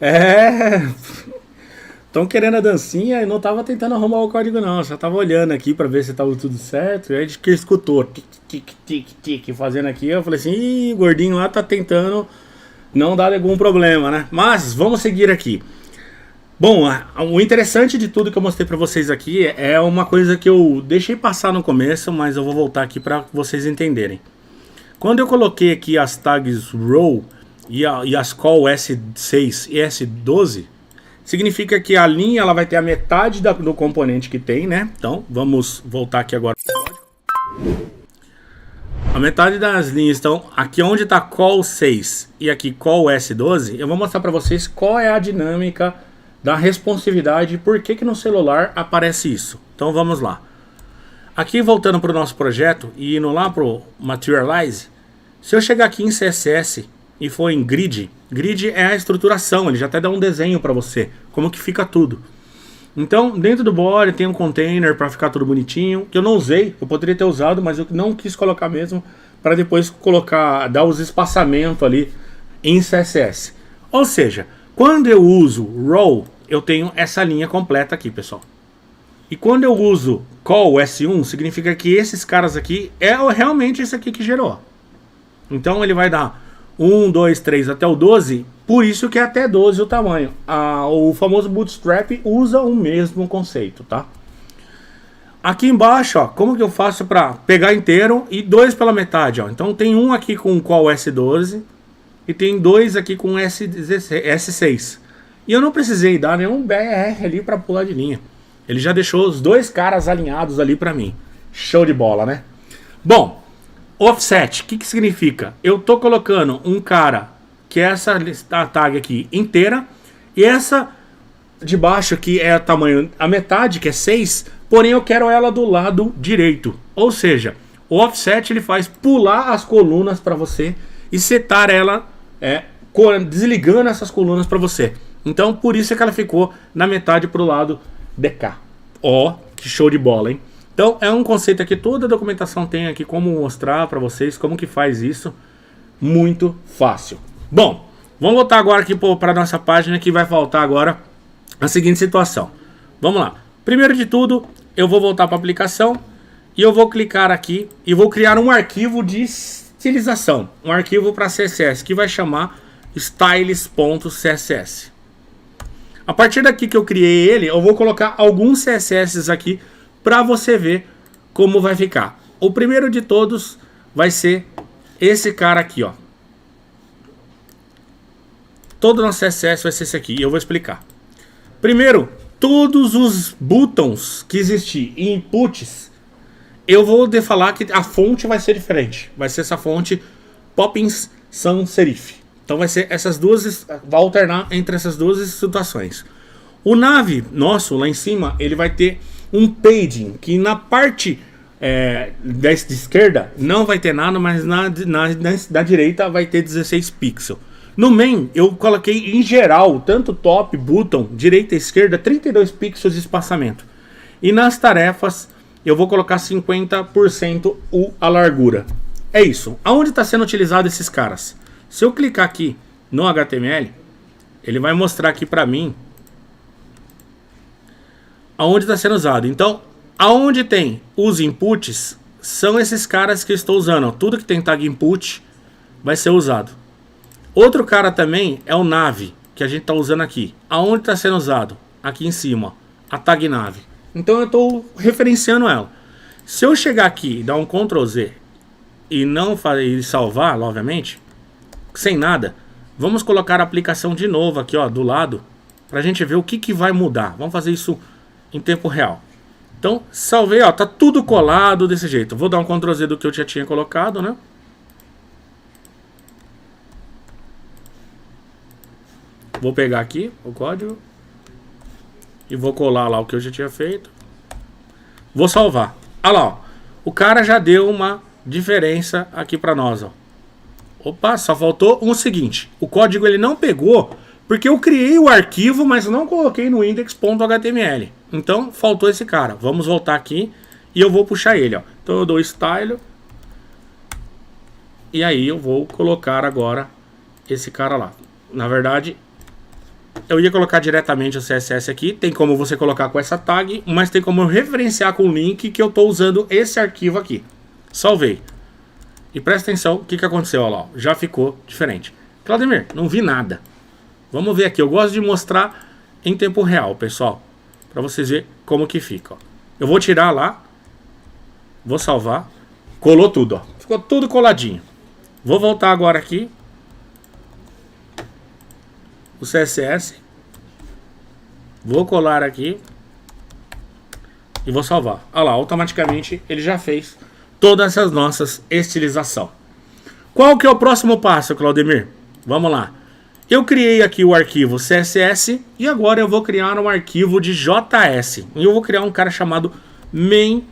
É. Estão querendo a dancinha e não tava tentando arrumar o código não, só tava olhando aqui pra ver se tava tudo certo. E aí que escutou tic tic tic tic fazendo aqui, eu falei assim, ih, o gordinho lá tá tentando não dar algum problema, né? Mas vamos seguir aqui. Bom, o interessante de tudo que eu mostrei pra vocês aqui é uma coisa que eu deixei passar no começo, mas eu vou voltar aqui pra vocês entenderem. Quando eu coloquei aqui as tags row e as call S6 e S12, significa que a linha ela vai ter a metade do componente que tem, né? Então, vamos voltar aqui agora. A metade das linhas, então, aqui onde está call 6 e aqui call S12, eu vou mostrar para vocês qual é a dinâmica da responsividade e por que no celular aparece isso. Então, vamos lá. Aqui, voltando para o nosso projeto e indo lá para o Materialize, se eu chegar aqui em CSS e for em Grid, Grid é a estruturação, ele já até dá um desenho para você, como que fica tudo. Então, dentro do body tem um container para ficar tudo bonitinho, que eu não usei, eu poderia ter usado, mas eu não quis colocar mesmo, para depois colocar, dar os espaçamentos ali em CSS. Ou seja, quando eu uso row, eu tenho essa linha completa aqui, pessoal. E quando eu uso call S1, significa que esses caras aqui é realmente esse aqui que gerou. Então ele vai dar 1, 2, 3 até o 12, por isso que é até 12 o tamanho. O famoso Bootstrap usa o mesmo conceito, tá? Aqui embaixo, ó, como que eu faço para pegar inteiro e 2 pela metade, ó. Então tem um aqui com call S12 e tem 2 aqui com S6. E eu não precisei dar nenhum BR ali para pular de linha. Ele já deixou os 2 caras alinhados ali para mim. Show de bola, né? Bom, offset, o que significa? Eu tô colocando um cara que é essa tag aqui inteira e essa de baixo aqui é a tamanho a metade, que é 6, porém eu quero ela do lado direito. Ou seja, o offset ele faz pular as colunas para você e setar ela desligando essas colunas para você. Então por isso é que ela ficou na metade pro lado de cá. Ó, que show de bola, hein? Então é um conceito aqui, toda a documentação tem aqui como mostrar para vocês como que faz isso. Muito fácil. Bom, vamos voltar agora aqui para nossa página que vai faltar agora a seguinte situação. Vamos lá. Primeiro de tudo, eu vou voltar para a aplicação e eu vou clicar aqui e vou criar um arquivo de estilização, um arquivo para CSS que vai chamar styles.css. A partir daqui que eu criei ele, eu vou colocar alguns CSS aqui para você ver como vai ficar. O primeiro de todos vai ser esse cara aqui, ó. Todo o nosso CSS vai ser esse aqui e eu vou explicar. Primeiro, todos os buttons que existem em inputs, eu vou falar que a fonte vai ser diferente. Vai ser essa fonte Poppins Sans Serif. Então vai ser essas duas, vai alternar entre essas duas situações. O nav nosso lá em cima, ele vai ter um padding que na parte da esquerda não vai ter nada, mas da direita vai ter 16 pixels. No main eu coloquei em geral, tanto top, button, direita e esquerda, 32 pixels de espaçamento. E nas tarefas eu vou colocar 50% a largura. É isso. Aonde está sendo utilizado esses caras? Se eu clicar aqui no HTML, ele vai mostrar aqui para mim aonde está sendo usado. Então, aonde tem os inputs, são esses caras que eu estou usando. Tudo que tem tag input vai ser usado. Outro cara também é o nav, que a gente está usando aqui. Aonde está sendo usado? Aqui em cima, a tag nav. Então eu estou referenciando ela. Se eu chegar aqui e dar um Ctrl Z e não salvar, obviamente, sem nada, vamos colocar a aplicação de novo aqui, ó, do lado, para a gente ver o que vai mudar. Vamos fazer isso em tempo real. Então, salvei, ó, tá tudo colado desse jeito. Vou dar um Ctrl Z do que eu já tinha colocado, né? Vou pegar aqui o código e vou colar lá o que eu já tinha feito. Vou salvar. Olha lá, ó. O cara já deu uma diferença aqui para nós, ó. Opa, só faltou o seguinte. O código ele não pegou porque eu criei o arquivo, mas não coloquei no index.html. Então faltou esse cara. Vamos voltar aqui e eu vou puxar ele, ó. Então eu dou style e aí eu vou colocar agora esse cara lá. Na verdade, eu ia colocar diretamente o CSS aqui. Tem como você colocar com essa tag, mas tem como eu referenciar com o link que eu estou usando esse arquivo aqui. Salvei. E presta atenção, o que aconteceu? Olha lá, já ficou diferente. Claudemir, não vi nada. Vamos ver aqui. Eu gosto de mostrar em tempo real, pessoal, para vocês verem como que fica. Ó. Eu vou tirar lá, vou salvar, colou tudo, ó. Ficou tudo coladinho. Vou voltar agora aqui. O CSS. Vou colar aqui. E vou salvar. Olha lá, automaticamente ele já fez todas essas nossas estilização. Qual que é o próximo passo, Claudemir? Vamos lá. Eu criei aqui o arquivo CSS e agora eu vou criar um arquivo de JS. E eu vou criar um cara chamado main.js.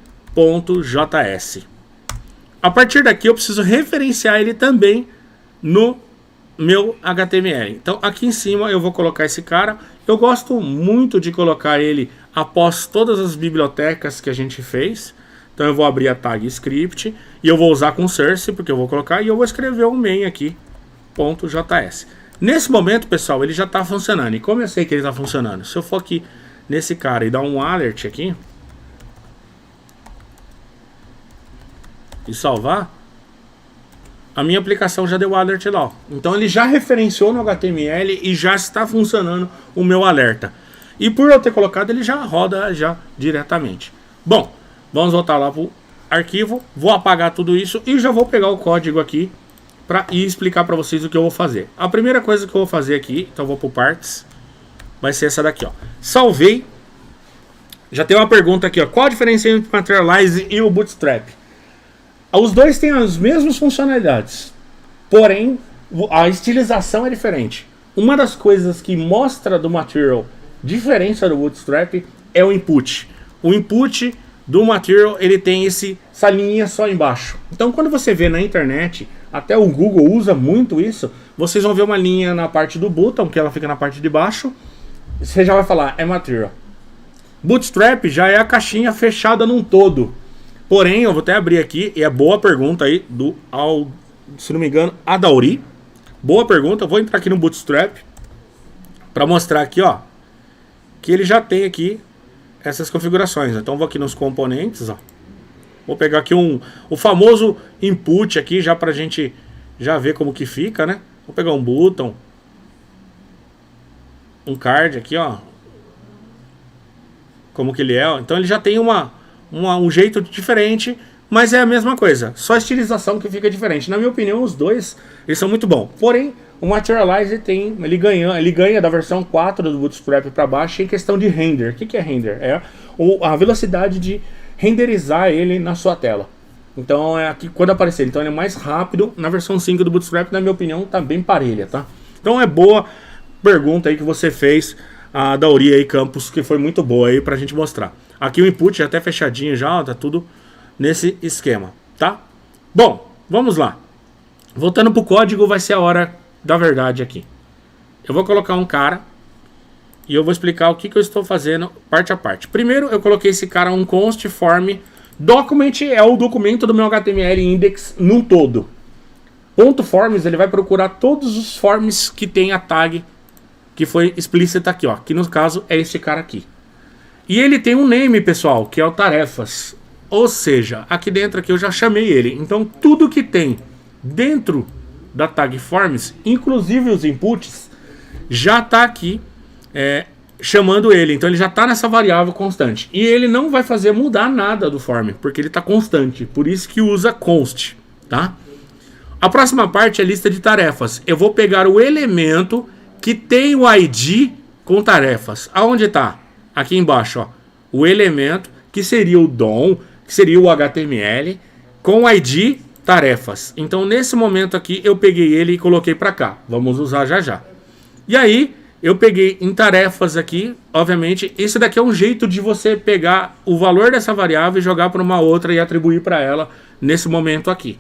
A partir daqui eu preciso referenciar ele também no meu HTML. Então aqui em cima eu vou colocar esse cara. Eu gosto muito de colocar ele após todas as bibliotecas que a gente fez. Então eu vou abrir a tag script e eu vou usar com source, porque eu vou colocar, e eu vou escrever um main aqui, .js. Nesse momento, pessoal, ele já está funcionando. E como eu sei que ele está funcionando? Se eu for aqui nesse cara e dar um alert aqui e salvar, a minha aplicação já deu alert lá, ó. Então ele já referenciou no HTML e já está funcionando o meu alerta. E por eu ter colocado, ele já roda já diretamente. Bom, vamos voltar lá para o arquivo. Vou apagar tudo isso e já vou pegar o código aqui para ir explicar para vocês o que eu vou fazer. A primeira coisa que eu vou fazer aqui, então eu vou para o Parts, vai ser essa daqui, ó. Salvei. Já tem uma pergunta aqui, ó. Qual a diferença entre o Materialize e o Bootstrap? Os dois têm as mesmas funcionalidades, porém a estilização é diferente. Uma das coisas que mostra do Material diferença do Bootstrap é o input. O input do Material, ele tem essa linha só embaixo. Então quando você vê na internet, até o Google usa muito isso, vocês vão ver uma linha na parte do bottom, que ela fica na parte de baixo, você já vai falar, é Material. Bootstrap já é a caixinha fechada num todo. Porém, eu vou até abrir aqui, e é boa pergunta aí do, se não me engano, Adauri. Boa pergunta, eu vou entrar aqui no Bootstrap para mostrar aqui, ó, que ele já tem aqui essas configurações. Então vou aqui nos componentes, ó. Vou pegar aqui o famoso input aqui, já pra gente já ver como que fica, né? Vou pegar um button, um card aqui, ó. Como que ele é, ó. Então ele já tem um jeito diferente, mas é a mesma coisa. Só a estilização que fica diferente. Na minha opinião, os dois, eles são muito bons. Porém, o Materialize ele ganha da versão 4 do Bootstrap para baixo em questão de render. O que é render? É a velocidade de renderizar ele na sua tela. Então é aqui quando aparecer. Então ele é mais rápido. Na versão 5 do Bootstrap, na minha opinião, tá bem parelha, tá? Então é boa pergunta aí que você fez, a Dauri aí Campos, que foi muito boa aí pra gente mostrar. Aqui o input já até fechadinho já, ó, tá tudo nesse esquema, tá? Bom, vamos lá. Voltando pro código, vai ser a hora da verdade aqui. Eu vou colocar um cara e eu vou explicar o que eu estou fazendo parte a parte. Primeiro, eu coloquei esse cara um const form document, é o documento do meu HTML index num todo. Ponto forms, ele vai procurar todos os forms que tem a tag que foi explícita aqui, ó, que no caso é este cara aqui. E ele tem um name, pessoal, que é o tarefas. Ou seja, aqui dentro aqui eu já chamei ele. Então tudo que tem dentro da tag forms, inclusive os inputs, já está aqui chamando ele. Então ele já está nessa variável constante. E ele não vai fazer mudar nada do form, porque ele está constante. Por isso que usa const, tá? A próxima parte é a lista de tarefas. Eu vou pegar o elemento que tem o ID com tarefas. Aonde está? Aqui embaixo, ó. O elemento que seria o DOM, que seria o HTML, com ID tarefas. Então nesse momento aqui eu peguei ele e coloquei para cá. Vamos usar já já. E aí eu peguei em tarefas aqui, obviamente, esse daqui é um jeito de você pegar o valor dessa variável e jogar para uma outra e atribuir para ela nesse momento aqui.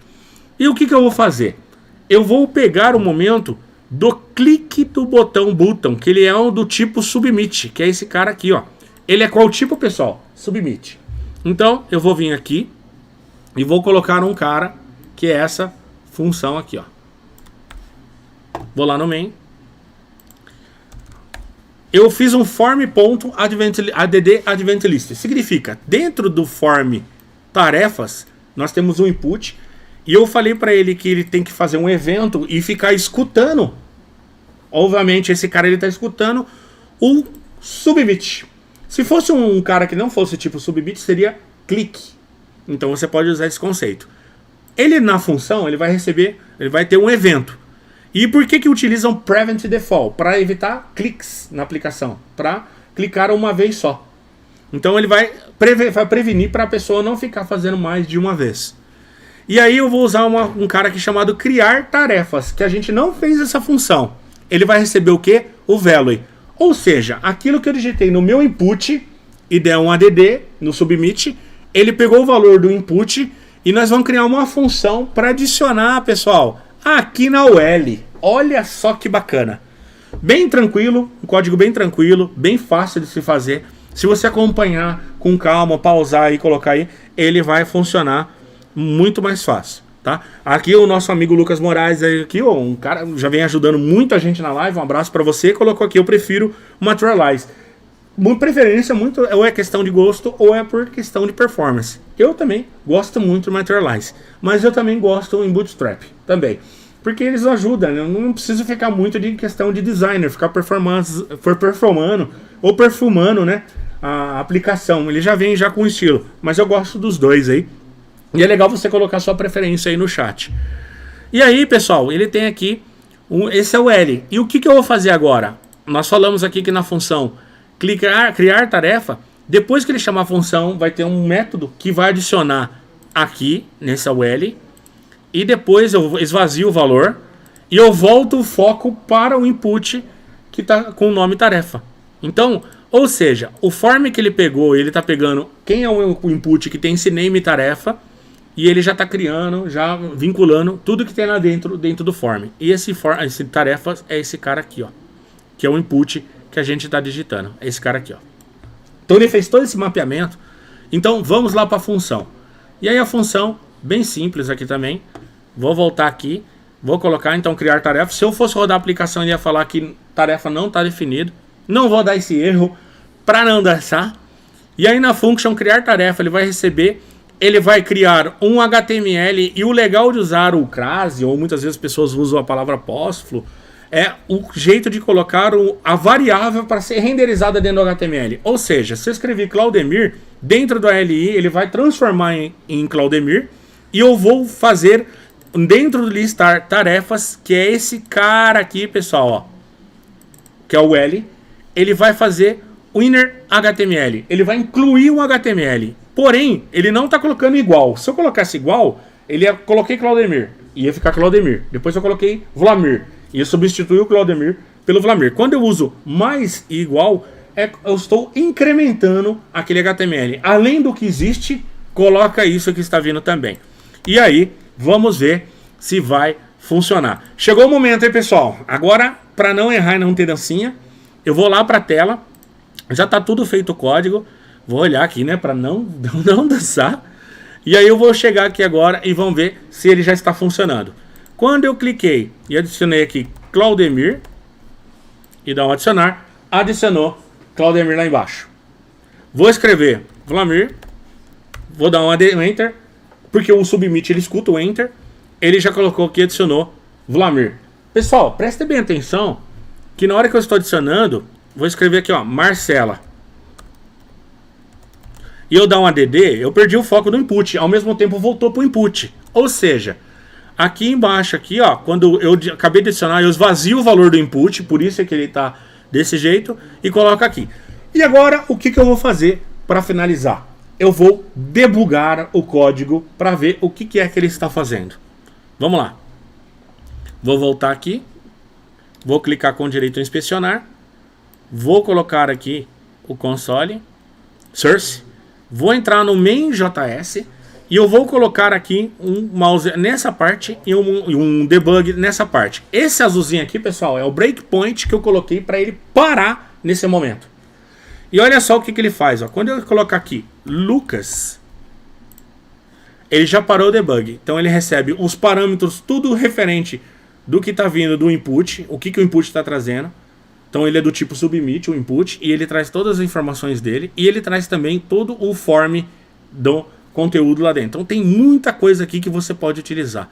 E o que eu vou fazer? Eu vou pegar o momento do clique do botão button, que ele é um do tipo submit, que é esse cara aqui, ó. Ele é qual tipo, pessoal? Submit. Então eu vou vir aqui e vou colocar um cara que é essa função aqui, ó. Vou lá no main. eu fiz um form.add advent list. Significa, dentro do form tarefas, nós temos um input, e eu falei para ele que ele tem que fazer um evento e ficar escutando. Obviamente, esse cara ele está escutando o submit. Se fosse um cara que não fosse tipo submit, seria click. Então você pode usar esse conceito. Ele na função, ele vai receber, ele vai ter um evento. E por que utilizam prevent default? Para evitar cliques na aplicação, para clicar uma vez só. Então ele vai prevenir para a pessoa não ficar fazendo mais de uma vez. E aí eu vou usar um cara aqui chamado criar tarefas, que a gente não fez essa função. Ele vai receber o quê? O value. Ou seja, aquilo que eu digitei no meu input e der um add no submit, ele pegou o valor do input e nós vamos criar uma função para adicionar, pessoal, aqui na UL. Olha só que bacana. Bem tranquilo, um código bem tranquilo, bem fácil de se fazer. Se você acompanhar com calma, pausar e colocar aí, ele vai funcionar muito mais fácil, tá? Aqui o nosso amigo Lucas Moraes, aqui, ó, um cara já vem ajudando muita gente na live, um abraço para você, colocou aqui, eu prefiro Materialize. Preferência muito, ou é questão de gosto ou é por questão de performance. Eu também gosto muito do Materialize, mas eu também gosto em Bootstrap também, porque eles ajudam, né? Eu não preciso ficar muito de questão de designer, ficar perfumando ou perfumando, né, a aplicação. Ele já vem já com estilo, mas eu gosto dos dois aí. E é legal você colocar sua preferência aí no chat. E aí, pessoal, ele tem aqui, esse é o L. E o que eu vou fazer agora? Nós falamos aqui que na função criar tarefa, depois que ele chamar a função, vai ter um método que vai adicionar aqui, nesse L. E depois eu esvazio o valor e eu volto o foco para o input que está com o nome tarefa. Então, ou seja, o form que ele pegou, ele está pegando quem é o input que tem esse name tarefa, e ele já está criando, já vinculando tudo que tem lá dentro do form. E esse tarefa é esse cara aqui, ó, que é o input que a gente está digitando. É esse cara aqui, ó. Então ele fez todo esse mapeamento. Então vamos lá para a função. E aí a função, bem simples aqui também. Vou voltar aqui, vou colocar então criar tarefa. Se eu fosse rodar a aplicação, ele ia falar que tarefa não está definido. Não vou dar esse erro para não dançar. E aí na function criar tarefa, ele vai receber, ele vai criar um HTML. E o legal de usar o crase, ou muitas vezes as pessoas usam a palavra apóstrofo, é o jeito de colocar a variável para ser renderizada dentro do HTML. Ou seja, se eu escrever Claudemir, dentro do ALI, ele vai transformar em Claudemir. E eu vou fazer dentro do listar tarefas, que é esse cara aqui, pessoal, ó, que é o L. Ele vai fazer o inner HTML. Ele vai incluir um HTML. Porém, ele não está colocando igual. Se eu colocasse igual, coloquei Claudemir, ia ficar Claudemir. Depois eu coloquei Vlamir, ia substituir o Claudemir pelo Vlamir. Quando eu uso mais e igual, eu estou incrementando aquele HTML. Além do que existe, coloca isso que está vindo também. E aí, vamos ver se vai funcionar. Chegou o momento, hein, pessoal? Agora, para não errar e não ter dancinha, eu vou lá para a tela. Já está tudo feito o código. Vou olhar aqui, né, para não dançar. E aí eu vou chegar aqui agora e vamos ver se ele já está funcionando. Quando eu cliquei e adicionei aqui Claudemir e dá um adicionar, adicionou Claudemir lá embaixo. Vou escrever Vlamir, vou dar um enter, porque o submit ele escuta o enter, ele já colocou aqui, adicionou Vlamir. Pessoal, presta bem atenção que na hora que eu estou adicionando, vou escrever aqui, ó, Marcela. E eu dar um add, eu perdi o foco do input, ao mesmo tempo voltou para o input. Ou seja, aqui embaixo, aqui, ó, quando eu acabei de adicionar, eu esvazio o valor do input, por isso é que ele está desse jeito, e coloco aqui. E agora, o que eu vou fazer para finalizar? Eu vou debugar o código para ver o que é que ele está fazendo. Vamos lá. Vou voltar aqui, vou clicar com direito a inspecionar, vou colocar aqui o console, source, vou entrar no main.js e eu vou colocar aqui um mouse nessa parte e um debug nessa parte. Esse azulzinho aqui, pessoal, é o breakpoint que eu coloquei para ele parar nesse momento. E olha só o que ele faz. Ó. Quando eu colocar aqui Lucas, ele já parou o debug. Então ele recebe os parâmetros, tudo referente do que está vindo do input, o que o input está trazendo. Então ele é do tipo submit, o input, e ele traz todas as informações dele, e ele traz também todo o form do conteúdo lá dentro. Então tem muita coisa aqui que você pode utilizar.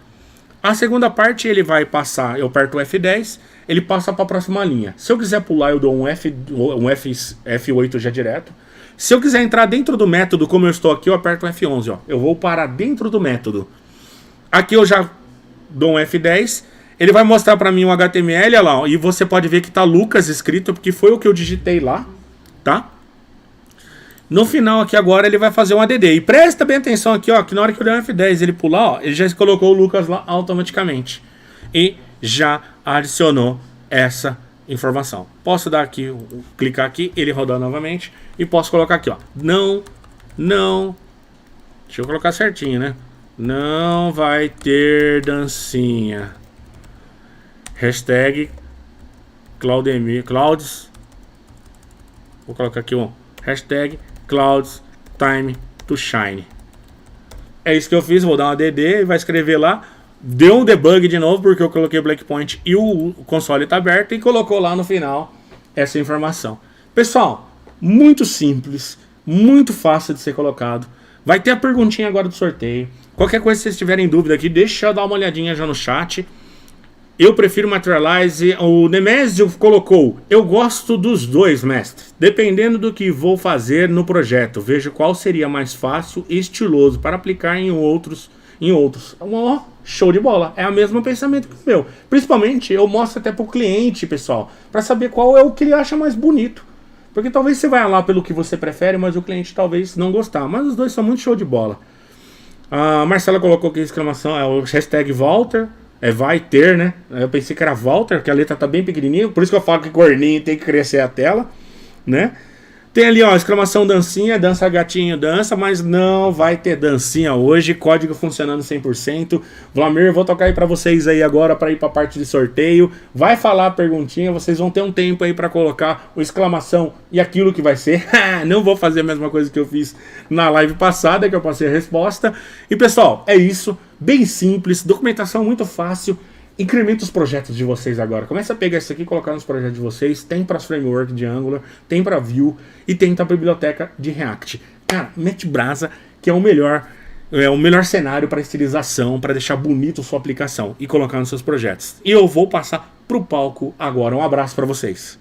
A segunda parte ele vai passar, eu aperto o F10, ele passa para a próxima linha. Se eu quiser pular, eu dou um F8 já direto. Se eu quiser entrar dentro do método, como eu estou aqui, eu aperto o F11. Ó. Eu vou parar dentro do método. Aqui eu já dou um F10. Ele vai mostrar para mim um HTML, olha lá, ó, e você pode ver que tá Lucas escrito, porque foi o que eu digitei lá, tá? No final aqui agora ele vai fazer um ADD. E presta bem atenção aqui, ó, que na hora que eu der um F10 ele pular, ó, ele já colocou o Lucas lá automaticamente. E já adicionou essa informação. Posso dar aqui, clicar aqui, ele rodar novamente. E posso colocar aqui, ó, não, deixa eu colocar certinho, né? Não vai ter dancinha. Hashtag Clouds. Vou colocar aqui um hashtag Clouds Time to Shine. É isso que eu fiz. Vou dar uma DD e vai escrever lá. Deu um debug de novo porque eu coloquei o breakpoint e o console está aberto e colocou lá no final essa informação. Pessoal, muito simples, muito fácil de ser colocado. Vai ter a perguntinha agora do sorteio. Qualquer coisa que vocês tiverem dúvida aqui, deixa eu dar uma olhadinha já no chat. Eu prefiro Materialize. O Nemésio colocou: eu gosto dos dois, mestre. Dependendo do que vou fazer no projeto, vejo qual seria mais fácil e estiloso para aplicar em outros. Oh, show de bola. É o mesmo pensamento que o meu. Principalmente, eu mostro até para o cliente, pessoal, para saber qual é o que ele acha mais bonito. Porque talvez você vá lá pelo que você prefere, mas o cliente talvez não gostar. Mas os dois são muito show de bola. A Marcela colocou aqui a exclamação, é o hashtag Walter. É vai ter, né? Eu pensei que era Walter, porque a letra tá bem pequenininha. Por isso que eu falo que corninho tem que crescer a tela, né? Tem ali, ó, exclamação dancinha, dança gatinho, dança, mas não vai ter dancinha hoje. Código funcionando 100%. Vlamir, vou tocar aí pra vocês aí agora para ir pra parte de sorteio. Vai falar a perguntinha, vocês vão ter um tempo aí pra colocar o exclamação e aquilo que vai ser. Não vou fazer a mesma coisa que eu fiz na live passada, que eu passei a resposta. E pessoal, é isso. Bem simples, documentação muito fácil. Incrementa os projetos de vocês agora. Começa a pegar isso aqui e colocar nos projetos de vocês. Tem para as framework de Angular, tem para Vue e tem para a biblioteca de React. Cara, mete brasa, que é o melhor cenário para estilização, para deixar bonito sua aplicação e colocar nos seus projetos. E eu vou passar pro palco agora. Um abraço para vocês.